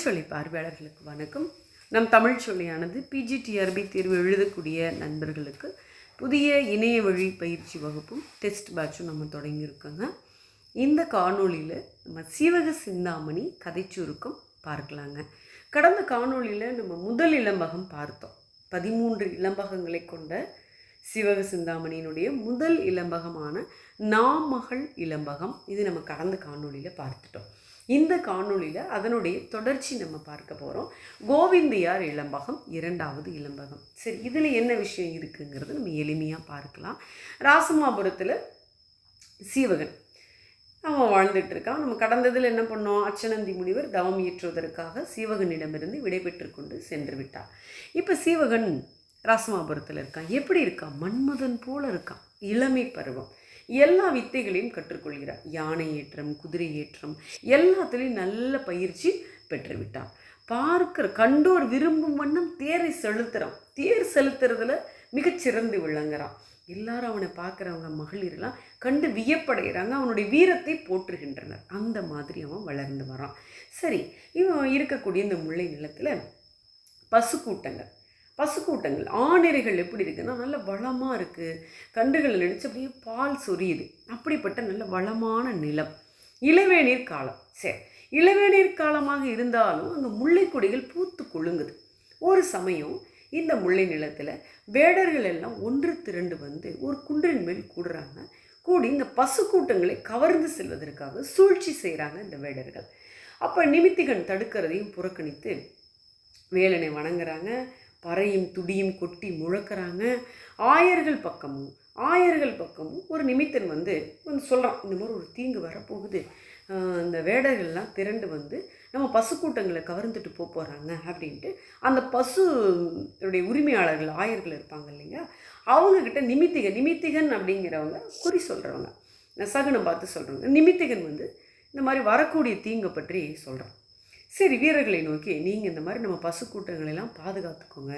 தமிழ்ச்சொல்லி பார்வையாளர்களுக்கு வணக்கம். நம் தமிழ்ச்சொல்லியானது பிஜிடிஆர்பி தேர்வு எழுதக்கூடிய நண்பர்களுக்கு புதிய இணைய வழி பயிற்சி வகுப்பும் டெஸ்ட் பேட்சும் நம்ம தொடங்கியிருக்கோங்க. இந்த காணொலியில் நம்ம சீவக சிந்தாமணி கதை சுருக்கம் பார்க்கலாங்க. கடந்த காணொலியில் நம்ம முதல் இளம்பகம் பார்த்தோம். 13 இளம்பகங்களை கொண்ட சீவக சிந்தாமணியினுடைய முதல் இளம்பகமான நாமகள் இளம்பகம் இது நம்ம கடந்த காணொலியில் பார்த்துட்டோம். இந்த காணொலியில் அதனுடைய தொடர்ச்சி நம்ம பார்க்க போகிறோம். கோவிந்தியார் இளம்பகம் 2வது இளம்பகம். சரி, இதில் என்ன விஷயம் இருக்குங்கிறது நம்ம எளிமையாக பார்க்கலாம். ராசமாபுரத்தில் சீவகன் அவன் வாழ்ந்துட்டு இருக்கான். நம்ம கடந்ததில் என்ன பண்ணோம், அச்சனந்தி முனிவர் தவம் இயற்றுவதற்காக சீவகனிடமிருந்து விடைபெற்று கொண்டு சென்று விட்டார். இப்போ சீவகன் ராசமாபுரத்தில் இருக்கான். எப்படி இருக்கான்? மன்மதன் போல இருக்கான். இளமை பருவம். எல்லா வித்தைகளையும் கற்றுக்கொள்கிறார். யானை ஏற்றம், குதிரை ஏற்றம் எல்லாத்துலேயும் நல்ல பயிற்சி பெற்றுவிட்டான். பார்க்கிற கண்டோர் விரும்பும் வண்ணம் தேரை செலுத்துகிறான். தேர் செலுத்துறதுல மிகச்சிறந்து விளங்குறான். எல்லாரும் அவனை பார்க்குறவங்க மகளிரெல்லாம் கண்டு வியப்படைகிறாங்க. அவனுடைய வீரத்தை போற்றுகின்றனர். அந்த மாதிரி அவன் வளர்ந்து வரான். சரி, இவன் இருக்கக்கூடிய இந்த முல்லை நிலத்தில் பசுக்கூட்டங்கள் ஆணிரைகள் எப்படி இருக்குன்னா நல்ல வளமாக இருக்குது. கன்றுகளை நினச்சி அப்படியே பால் சொரியுது. அப்படிப்பட்ட நல்ல வளமான நிலம். இளவேநீர் காலம். சரி, இளவேநீர் காலமாக இருந்தாலும் அங்கே முல்லை கொடிகள் பூத்து கொழுங்குது. ஒரு சமயம் இந்த முல்லை நிலத்தில் வேடர்கள் எல்லாம் ஒன்று திரண்டு வந்து ஒரு குன்றின் மேல் கூடுறாங்க. கூடி இந்த பசுக்கூட்டங்களை கவர்ந்து செல்வதற்காக சூழ்ச்சி செய்கிறாங்க இந்த வேடர்கள். அப்போ நிமித்திகன் தடுக்கிறதையும் புறக்கணித்து வேலனை வணங்குறாங்க. பறையும் துடியும் கொட்டி முழக்கிறாங்க. ஆயர்கள் பக்கமும் ஒரு நிமித்தன் வந்து சொல்கிறான், இந்த மாதிரி ஒரு தீங்கு வரப்போகுது, இந்த வேடர்கள்லாம் திரண்டு வந்து நம்ம பசுக்கூட்டங்களை கவர்ந்துட்டு போகிறாங்க அப்படின்ட்டு அந்த பசுடைய உரிமையாளர்கள் ஆயர்கள் இருப்பாங்க இல்லைங்க, அவங்கக்கிட்ட நிமித்திகன் அப்படிங்கிறவங்க குறி சொல்கிறவங்க, சகுனம் பார்த்து சொல்கிறவங்க. நிமித்திகன் வந்து இந்த மாதிரி வரக்கூடிய தீங்கை பற்றி சொல்கிறான். சரி, வீரர்களை நோக்கி நீங்கள் இந்த மாதிரி நம்ம பசுக்கூட்டங்களெல்லாம் பாதுகாத்துக்கோங்க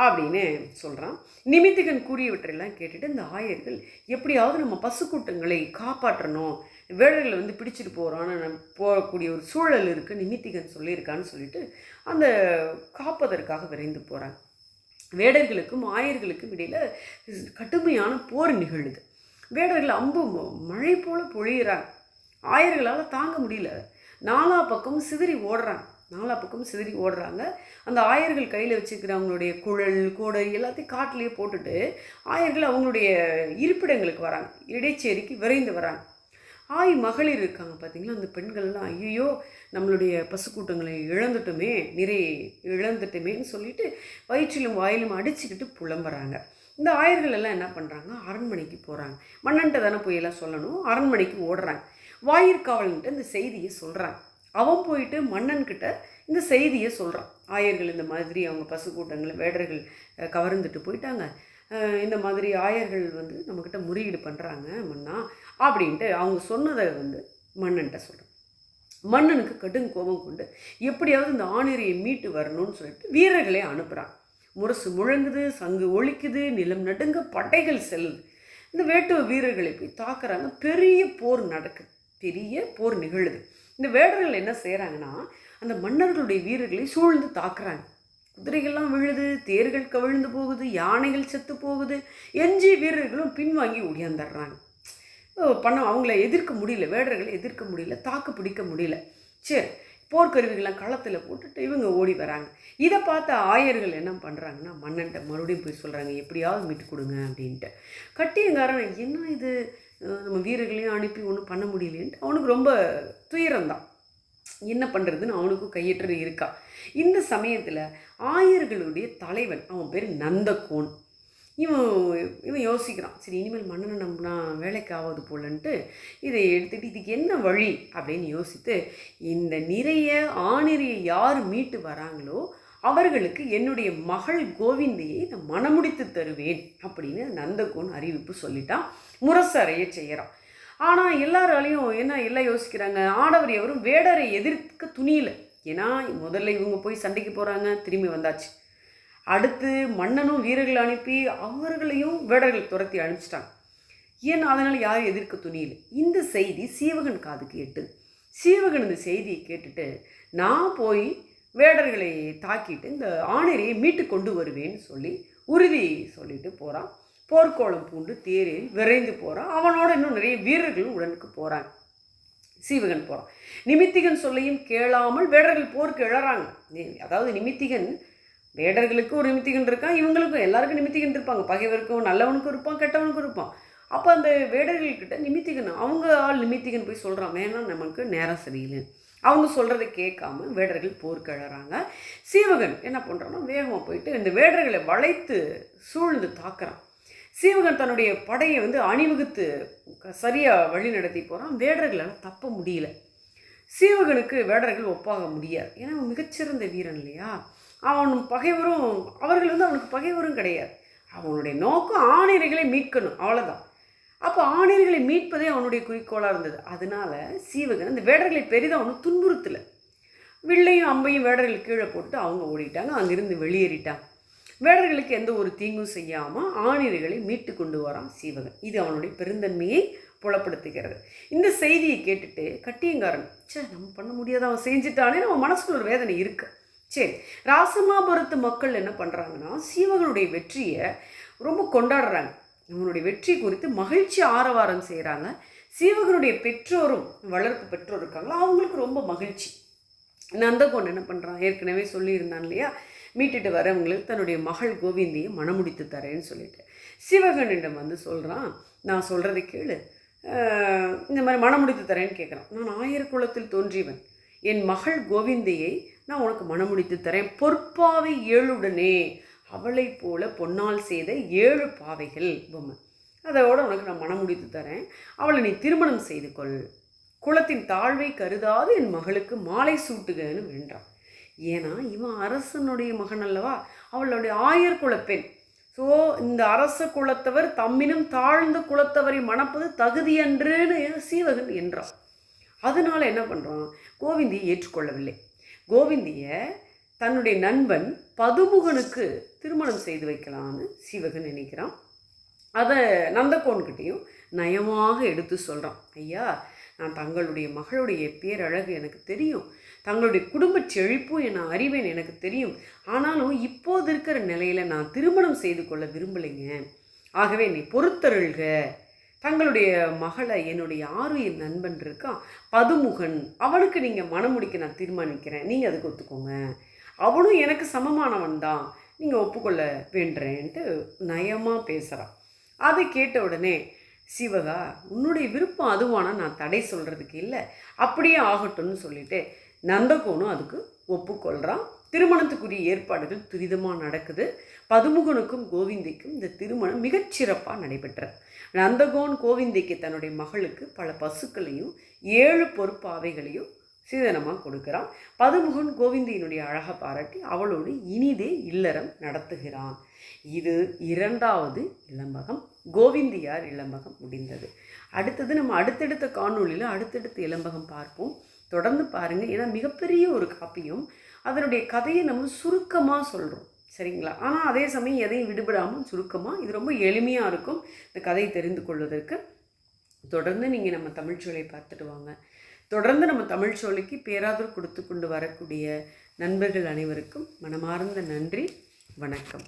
அப்படின்னு சொல்கிறான். நிமித்திகன் கூறியவற்றையெல்லாம் கேட்டுட்டு இந்த ஆயர்கள் எப்படியாவது நம்ம பசுக்கூட்டங்களை காப்பாற்றணும், வேடர்களை வந்து பிடிச்சிட்டு போகிறோன்னு போகக்கூடிய ஒரு சூழல் இருக்குது, நிமித்திகன் சொல்லியிருக்கான்னு சொல்லிட்டு அந்த காப்பதற்காக விரைந்து போகிறாங்க. வேடர்களுக்கும் ஆயர்களுக்கும் இடையில் கடுமையான போர் நிகழுது. வேடர்கள் அம்பு மழை போல் பொழியிறாங்க. ஆயர்களால் தாங்க முடியல. நாலா பக்கமும் சிதறி ஓடுறாங்க. அந்த ஆயர்கள் கையில் வச்சுக்கிற அவங்களுடைய குழல் கோடை எல்லாத்தையும் காட்டிலேயே போட்டுட்டு ஆயர்கள் அவங்களுடைய இருப்பிடங்களுக்கு வராங்க. இடைச்சேரிக்கு விரைந்து வராங்க. மகளிர் இருக்காங்க பார்த்தீங்களா, அந்த பெண்கள்லாம் ஐயோ நம்மளுடைய பசுக்கூட்டங்களை இழந்துட்டோமேன்னு சொல்லிட்டு வயிற்றிலும் வாயிலும் அடிச்சுக்கிட்டு புலம்புறாங்க. இந்த ஆயர்கள் எல்லாம் என்ன பண்ணுறாங்க, அரண்மனைக்கு போகிறாங்க. மன்னன்ட்ட தானே போய் எல்லாம் சொல்லணும். அரண்மனைக்கு ஓடுறாங்க. வாயிற்காவலன்ட்டு இந்த செய்தியை சொல்கிறாங்க. அவன் போயிட்டு மன்னன்கிட்ட இந்த செய்தியை சொல்கிறான். ஆயர்கள் இந்த மாதிரி அவங்க பசுக்கூட்டங்களை வேடர்கள் கவர்ந்துட்டு போயிட்டாங்க, இந்த மாதிரி ஆயர்கள் வந்து நம்மக்கிட்ட முறையீடு பண்ணுறாங்க மன்னா அப்படின்ட்டு அவங்க சொன்னதை வந்து மன்னன்ட்ட சொல்கிறான். மன்னனுக்கு கடும் கோபம் கொண்டு எப்படியாவது இந்த ஆணிரையை மீட்டு வரணும்னு சொல்லிட்டு வீரர்களை அனுப்புகிறான். முரசு முழங்குது, சங்கு ஒலிக்குது, நிலம் நடுங்க, படைகள் செல்லுது. இந்த வேட்டுவ வீரர்களை போய் தாக்குறாங்க. பெரிய போர் நிகழுது. இந்த வேடர்கள் என்ன செய்கிறாங்கன்னா அந்த மன்னர்களுடைய வீரர்களை சூழ்ந்து தாக்குறாங்க. குதிரைகள்லாம் விழுது, தேர்கள் கவிழ்ந்து போகுது, யானைகள் செத்து போகுது. எஞ்சி வீரர்களும் பின்வாங்கி ஓடியாந்துடுறாங்க. அவங்கள எதிர்க்க முடியல, வேடர்களை எதிர்க்க முடியல, தாக்கு பிடிக்க முடியல. சரி, போர்க்கருவிகள்லாம் களத்தில் போட்டுட்டு இவங்க ஓடி வராங்க. இதை பார்த்த ஆயர்கள் என்ன பண்ணுறாங்கன்னா மன்னன்ட்ட மறுபடியும் போய் சொல்கிறாங்க, எப்படியாவது மீட்டு கொடுங்க அப்படின்ட்டு. கட்டியங்காரன் என்ன இது, நம்ம வீரர்களையும் அனுப்பி ஒன்றும் பண்ண முடியலேன்ட்டு அவனுக்கு ரொம்ப துயரம்தான். என்ன பண்ணுறதுன்னு அவனுக்கும் கையற்று இருக்கா. இந்த சமயத்தில் ஆயர்களுடைய தலைவன், அவன் பேர் நந்தகோன், இவன் யோசிக்கிறான். சரி, இனிமேல் மன்னனை நம்பினா வேலைக்கு ஆகாது போலன்ட்டு இதை எடுத்துகிட்டு இதுக்கு என்ன வழி அப்படின்னு யோசித்து இந்த ஆணிரையை யார் மீட்டு வராங்களோ அவர்களுக்கு என்னுடைய மகள் கோவிந்தையை நான் மணமுடித்து தருவேன் அப்படின்னு நந்தகோன் அறிவிப்பு சொல்லிட்டான். முரசு அறைய செய்கிறான். ஆனால் எல்லாராலையும் எல்லாம் யோசிக்கிறாங்க, ஆடவர் எவரும் வேடரை எதிர்க்க துணியல. ஏன்னா முதல்ல இவங்க போய் சண்டைக்கு போகிறாங்க, திரும்பி வந்தாச்சு. அடுத்து மன்னனும் வீரர்களை அனுப்பி அவர்களையும் வேடர்கள் துரத்தி அனுப்பிச்சிட்டாங்க. ஏன்னா அதனால் யாரும் எதிர்க்க துணியல. இந்த செய்தி சீவகன் காதுக்கு எட்டுது. சீவகன் இந்த செய்தியை கேட்டுட்டு நான் போய் வேடர்களை தாக்கிட்டு இந்த ஆணிரையை மீட்டு கொண்டு வருவேன்னு சொல்லி உறுதி சொல்லிட்டு போகிறான். போர்க்கோளம் பூண்டு தேரில் விரைந்து போகிறான். அவனோட இன்னும் நிறைய வீரர்களும் உடனுக்கு போகிறாங்க. சீவகன் போகிறான். நிமித்திகன் சொல்லையும் கேளாமல் வேடர்கள் போருக்கு எழறாங்க. அதாவது நிமித்திகன், வேடர்களுக்கு ஒரு நிமித்திகன் இருக்கான், இவங்களுக்கும் எல்லாருக்கும் நிமித்திகன் இருப்பாங்க. பகைவருக்கும் நல்லவனுக்கும் இருப்பான், கெட்டவனுக்கும் இருப்பான். அப்போ அந்த வேடர்கள்கிட்ட நிமித்திகன், அவங்க ஆள் நிமித்திகன் போய் சொல்கிறான், வேணாம் நமக்கு நேரம் சரியில்லை. அவங்க சொல்கிறத கேட்காம வேடர்கள் போருக்கு எழறாங்க. சீவகன் என்ன பண்ணுறான்னா வேகமாக போயிட்டு இந்த வேடர்களை வளைத்து சூழ்ந்து தாக்குறான். சீவகன் தன்னுடைய படையை அணிவகுத்து சரியாக வழி நடத்தி போகிறான். வேடர்களால் தப்ப முடியல. சீவகனுக்கு வேடர்கள் ஒப்பாக முடியாது. ஏன்னா அவன் மிகச்சிறந்த வீரன் இல்லையா. அவன் பகைவரும், அவர்கள் அவனுக்கு பகைவரும் கிடையாது. அவனுடைய நோக்கம் ஆணிரைகளை மீட்கணும், அவ்வளோதான். அப்போ ஆணிரைகளை மீட்பதே அவனுடைய குறிக்கோளாக இருந்தது. அதனால சீவகன் அந்த வேடர்களை பெரிதாக அவனு துன்புறுத்தலை. வில்லையும் அம்பையும் வேடர்கள் கீழே போட்டு அவங்க ஓடிட்டாங்க, அங்கிருந்து வெளியேறிட்டாங்க. வேடர்களுக்கு எந்த ஒரு தீங்கும் செய்யாமல் ஆணிரைகளை மீட்டு கொண்டு வரான் சீவகன். இது அவனுடைய பெருந்தன்மையை புலப்படுத்துகிறது. இந்த செய்தியை கேட்டுட்டு கட்டியங்காரன், நம்ம பண்ண முடியாத அவன் செஞ்சுட்டானே, நம்ம மனசுக்குள்ள ஒரு வேதனை இருக்கு. சரி, ராசமாபுரத்து மக்கள் என்ன பண்ணுறாங்கன்னா சீவகனுடைய வெற்றியை ரொம்ப கொண்டாடுறாங்க. அவனுடைய வெற்றி குறித்து மகிழ்ச்சி ஆரவாரம் செய்கிறாங்க. சீவகனுடைய பெற்றோரும், வளர்ப்பு பெற்றோர் இருக்காங்களா, அவங்களுக்கு ரொம்ப மகிழ்ச்சி. நந்தகோன் என்ன பண்ணுறான், ஏற்கனவே சொல்லியிருந்தான் இல்லையா, மீட்டுட்டு வரவங்களுக்கு தன்னுடைய மகள் கோவிந்தியை மணமுடித்து தரேன்னு சொல்லிட்டு சிவகனிடம் சொல்கிறான், நான் சொல்கிறத கேளு, இந்த மாதிரி மணமுடித்து தரேன்னு கேட்குறான். நான் 1000 குலத்தில் தோன்றியவன், என் மகள் கோவிந்தையை நான் உனக்கு மணமுடித்து தரேன், பொற்பாவை 7உடனே, அவளை போல பொன்னால் செய்த 7 பாவைகள் பொம்மை, அதோட உனக்கு நான் மணமுடித்து தரேன், அவளை நீ திருமணம் செய்து கொள், குலத்தின் தாழ்வை கருதாது என் மகளுக்கு மாலை சூட்டுகன்னு வேண்டான். ஏன்னா இவன் அரசனுடைய மகன் அல்லவா, அவளுடைய 1000 குல பெண். ஸோ இந்த அரச குலத்தவர் தம்மினும் தாழ்ந்த குலத்தவரை மணப்பது தகுதியன்றுன்னு சீவகன் என்றான். அதனால என்ன பண்ணுறான், கோவிந்தியை ஏற்றுக்கொள்ளவில்லை. கோவிந்தியை தன்னுடைய நண்பன் பதுமுகனுக்கு திருமணம் செய்து வைக்கலான்னு சீவகன் நினைக்கிறான். அதை நந்தகோன்கிட்டையும் நயமாக எடுத்து சொல்கிறான். ஐயா, நான் தங்களுடைய மகளுடைய பேரழகு எனக்கு தெரியும், தங்களுடைய குடும்ப செழிப்பும் என அறிவேன் எனக்கு தெரியும். ஆனாலும் இப்போது இருக்கிற நிலையில் நான் திருமணம் செய்து கொள்ள விரும்பலைங்க. ஆகவே நீ பொறுத்தருள்க. தங்களுடைய மகளை என்னுடைய ஆருயிர் நண்பன் இருக்கான் பதுமுகன், அவனுக்கு நீங்கள் மணமுடிக்க நான் தீர்மானிக்கிறேன், நீங்கள் அதுக்கு ஒத்துக்கோங்க. அவனும் எனக்கு சமமானவன் தான், நீங்கள் ஒப்புக்கொள்ள வேண்டுறேன்ட்டு நயமாக பேசுகிறான். அதை கேட்ட உடனே, சிவகா, உன்னுடைய விருப்பம் அதுவானா நான் தடை சொல்கிறதுக்கு இல்லை, அப்படியே ஆகட்டும்னு சொல்லிட்டு நந்தகோனும் அதுக்கு ஒப்புக்கொள்கிறான். திருமணத்துக்குரிய ஏற்பாடுகள் துரிதமாக நடக்குது. பதுமுகனுக்கும் கோவிந்திக்கும் இந்த திருமணம் மிகச்சிறப்பாக நடைபெற்றது. நந்தகோன் கோவிந்திக்கு தன்னுடைய மகளுக்கு பல பசுக்களையும் 7 பொறுப்பாவைகளையும் சீதனமாக கொடுக்குறான். பதுமுகன் கோவிந்தியினுடைய அழகை பாராட்டி அவளோடு இனிதே இல்லறம் நடத்துகிறான். இது 2வது இளம்பகம், கோவிந்தியார் இளம்பகம் முடிந்தது. அடுத்தது நம்ம அடுத்தடுத்த காணொளியில் அடுத்தடுத்த இளம்பகம் பார்ப்போம். தொடர்ந்து பாருங்கள். ஏன்னா மிகப்பெரிய ஒரு காப்பியம், அதனுடைய கதையை நம்ம சுருக்கமாக சொல்கிறோம், சரிங்களா. ஆனால் அதே சமயம் எதையும் விடுபடாமல் சுருக்கமாக, இது ரொம்ப எளிமையாக இருக்கும் இந்த கதையை தெரிந்து கொள்வதற்கு. தொடர்ந்து நீங்கள் நம்ம தமிழ்ச்சோலை பார்த்துட்டு வாங்க. தொடர்ந்து நம்ம தமிழ்ச்சோலைக்கு பேராதரவு கொடுத்து கொண்டு வரக்கூடிய நண்பர்கள் அனைவருக்கும் மனமார்ந்த நன்றி, வணக்கம்.